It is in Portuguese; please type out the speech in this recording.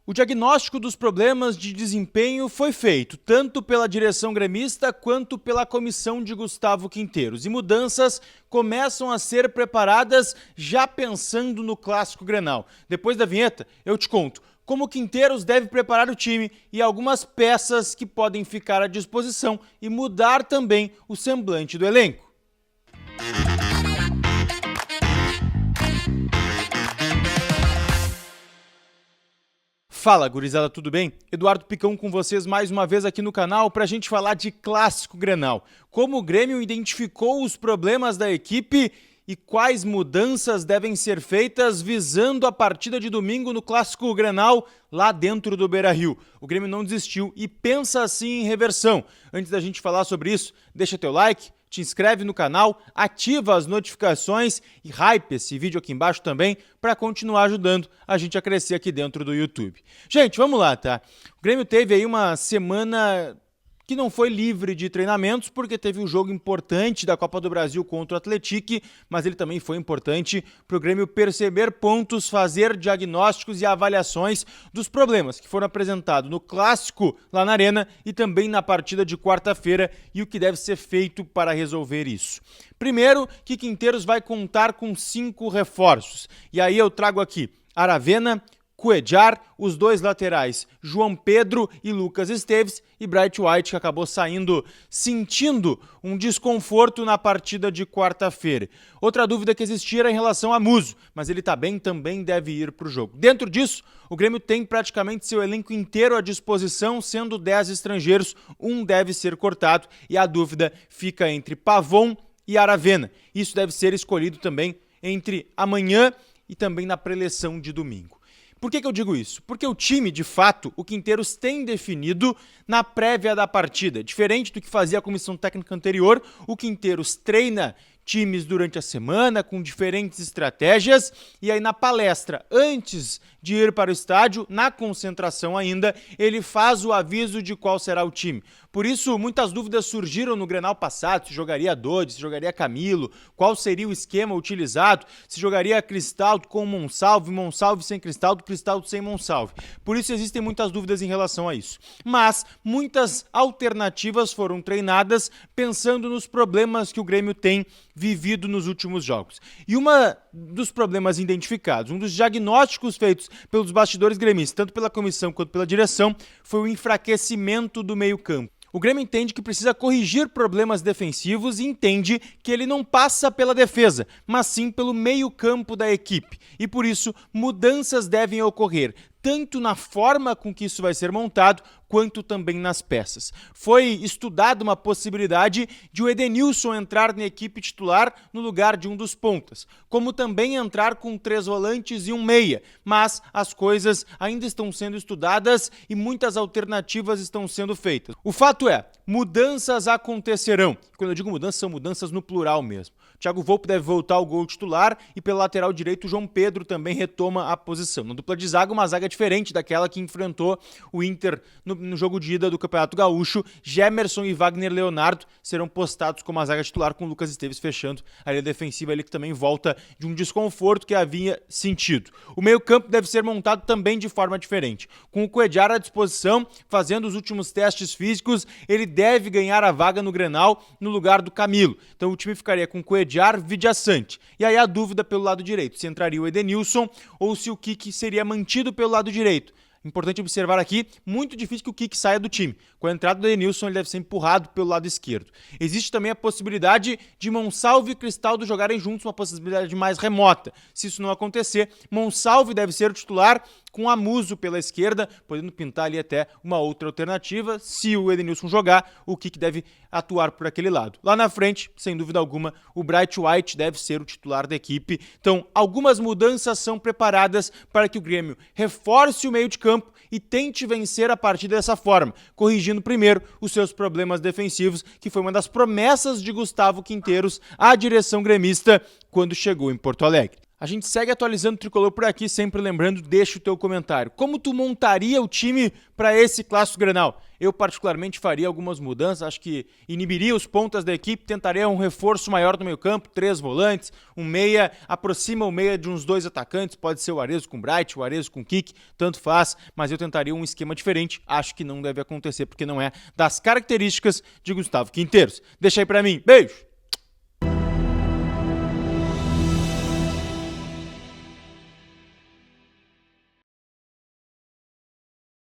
O diagnóstico dos problemas de desempenho foi feito tanto pela direção gremista quanto pela comissão de Gustavo Quinteiros. E mudanças começam a ser preparadas já pensando no Clássico Grenal. Depois da vinheta, eu te conto como Quinteiros deve preparar o time e algumas peças que podem ficar à disposição e mudar também o semblante do elenco. Fala, gurizada, tudo bem? Eduardo Picão com vocês mais uma vez aqui no canal para a gente falar de Clássico Grenal. Como o Grêmio identificou os problemas da equipe e quais mudanças devem ser feitas visando a partida de domingo no Clássico Grenal lá dentro do Beira-Rio. O Grêmio não desistiu e pensa assim em reversão. Antes da gente falar sobre isso, deixa teu like, te inscreve no canal, ativa as notificações e hype esse vídeo aqui embaixo também para continuar ajudando a gente a crescer aqui dentro do YouTube. Gente, vamos lá, tá? O Grêmio teve aí uma semana que não foi livre de treinamentos, porque teve um jogo importante da Copa do Brasil contra o Atlético, mas ele também foi importante para o Grêmio perceber pontos, fazer diagnósticos e avaliações dos problemas que foram apresentados no Clássico lá na Arena e também na partida de quarta-feira e o que deve ser feito para resolver isso. Primeiro, que Quinteiros vai contar com 5 reforços, e aí eu trago aqui Aravena, Cuéllar, os dois laterais, João Pedro e Lucas Esteves, e Bright White, que acabou sentindo um desconforto na partida de quarta-feira. Outra dúvida que existia era em relação a Muso, mas ele tá bem, também deve ir para o jogo. Dentro disso, o Grêmio tem praticamente seu elenco inteiro à disposição, sendo 10 estrangeiros, um deve ser cortado, e a dúvida fica entre Pavon e Aravena. Isso deve ser escolhido também entre amanhã e também na preleção de domingo. Por que eu digo isso? Porque o time, de fato, o Quinteiros tem definido na prévia da partida. Diferente do que fazia a comissão técnica anterior, o Quinteiros treina times durante a semana com diferentes estratégias e aí na palestra, antes de ir para o estádio, na concentração ainda, ele faz o aviso de qual será o time. Por isso, muitas dúvidas surgiram no Grenal passado, se jogaria Dodge, se jogaria Camilo, qual seria o esquema utilizado, se jogaria Cristaldo com Monsalve, Monsalve sem Cristaldo, Cristaldo sem Monsalve. Por isso existem muitas dúvidas em relação a isso. Mas muitas alternativas foram treinadas pensando nos problemas que o Grêmio tem vivido nos últimos jogos. E dos problemas identificados, um dos diagnósticos feitos pelos bastidores gremistas, tanto pela comissão quanto pela direção, foi o enfraquecimento do meio-campo. O Grêmio entende que precisa corrigir problemas defensivos e entende que ele não passa pela defesa, mas sim pelo meio-campo da equipe. E por isso, mudanças devem ocorrer, tanto na forma com que isso vai ser montado, quanto também nas peças. Foi estudada uma possibilidade de o Edenilson entrar na equipe titular no lugar de um dos pontas, como também entrar com 3 volantes e um meia, mas as coisas ainda estão sendo estudadas e muitas alternativas estão sendo feitas. O fato é, mudanças acontecerão. Quando eu digo mudanças, são mudanças no plural mesmo. Thiago Volpi deve voltar ao gol titular e pelo lateral direito o João Pedro também retoma a posição. Na dupla de zaga, uma zaga diferente daquela que enfrentou o Inter no jogo de ida do Campeonato Gaúcho. Gemerson e Wagner Leonardo serão postados como a zaga titular, com o Lucas Esteves fechando a área defensiva, ele que também volta de um desconforto que havia sentido. O meio-campo deve ser montado também de forma diferente. Com o Cuéllar à disposição, fazendo os últimos testes físicos, ele deve ganhar a vaga no Grenal no lugar do Camilo. Então o time ficaria com Cuéllar, Vidiaçante. E aí a dúvida pelo lado direito, se entraria o Edenilson ou se o Kiki seria mantido pelo lado direito. Importante observar aqui, muito difícil que o Kiki saia do time. Com a entrada do Edenilson, ele deve ser empurrado pelo lado esquerdo. Existe também a possibilidade de Monsalve e Cristaldo jogarem juntos, uma possibilidade mais remota. Se isso não acontecer, Monsalve deve ser o titular com Amuso pela esquerda, podendo pintar ali até uma outra alternativa. Se o Edenilson jogar, o Kiki deve atuar por aquele lado. Lá na frente, sem dúvida alguma, o Bright White deve ser o titular da equipe. Então, algumas mudanças são preparadas para que o Grêmio reforce o meio de campo e tente vencer a partida dessa forma, corrigindo primeiro os seus problemas defensivos, que foi uma das promessas de Gustavo Quinteiros à direção gremista quando chegou em Porto Alegre. A gente segue atualizando o Tricolor por aqui, sempre lembrando, deixa o teu comentário. Como tu montaria o time para esse Clássico Grenal? Eu particularmente faria algumas mudanças, acho que inibiria os pontas da equipe, tentaria um reforço maior no meio campo, 3 volantes, um meia, aproxima o meia de uns 2 atacantes, pode ser o Arezzo com o Bright, o Arezzo com o Kik, tanto faz, mas eu tentaria um esquema diferente, acho que não deve acontecer porque não é das características de Gustavo Quinteiros. Deixa aí para mim, beijo!